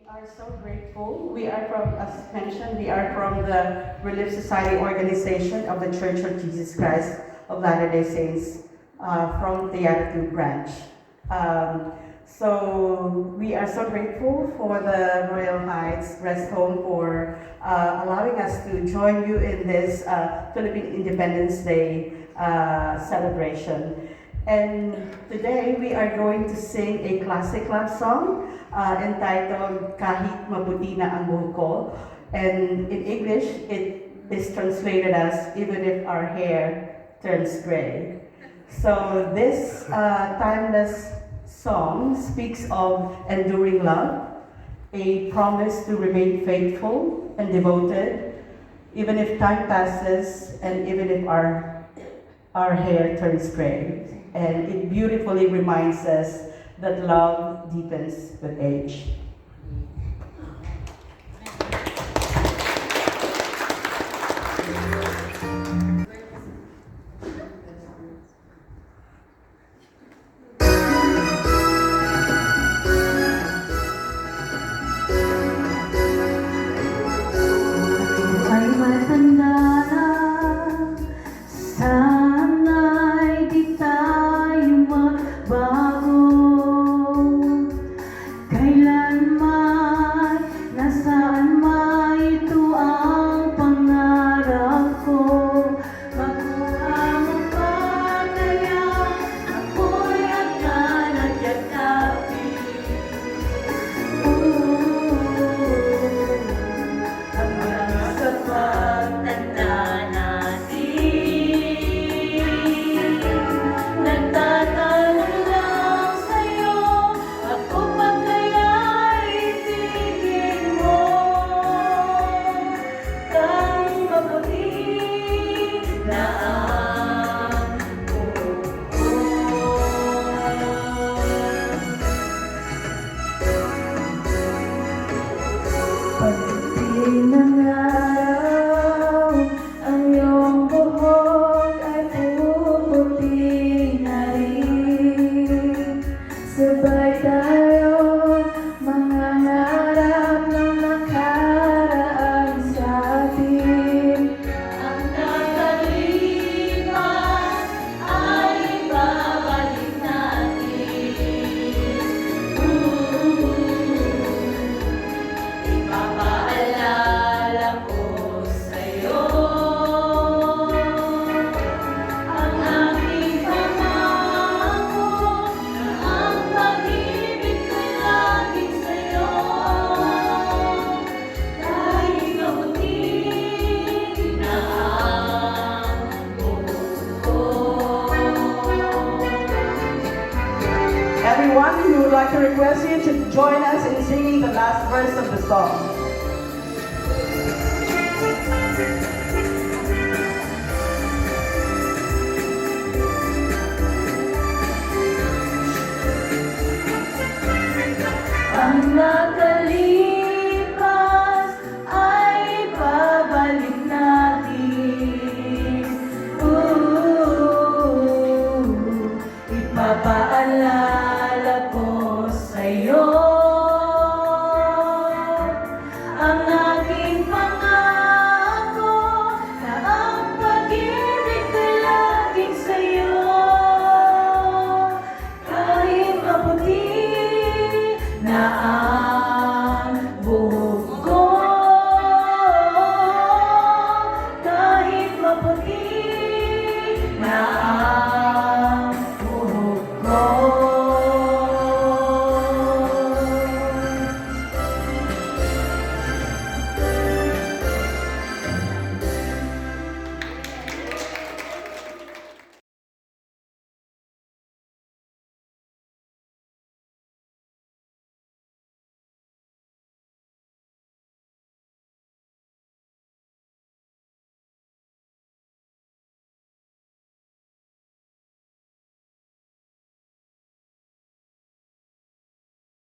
are so grateful. We are from, as mentioned, we are from the Relief Society organization of the Church of Jesus Christ of Latter-day Saints from the Yaratu branch. So we are so grateful for the Royal Heights Rest Home for allowing us to join you in this Philippine Independence Day celebration. And today we are going to sing a classic love song entitled Kahit Maputi na ang buhok ko. And in English, it is translated as Even If Our Hair Turns Gray. So this timeless song speaks of enduring love, a promise to remain faithful and devoted, even if time passes and even if our hair turns gray. And it beautifully reminds us that love deepens with age. Ay matanda na, sana'y di tayo magbago. Kailanman, nasaan man ito ang pangarap ko. Makuha mo pa kaya ako'y agad at yakapin. Hanggang sa pagtanda natin, nagtatanong lang sa'yo, ako pa kaya'y ibigin mo? Kahit maputi na ang buhok ko. Pagdating ng araw, ang iyong buhok ay puputi na rin. Sabay tayo mangangarap ng nakaraan sa atin. Ang nakalipas ay babalik natin. Ipapaalala ko sa'yo ang aking pangako na ang pag-ibig ko'y laging sa'yo. Kahit maputi na ang buhok ko. Everyone, we would like to request you to join us in singing the last verse of the song. Ang nakalipas ay babalik natin. Ipapaalala ko sa'yo ang aking pangako na ang pag-ibig ko'y laging sa'yo. Kahit maputi na ang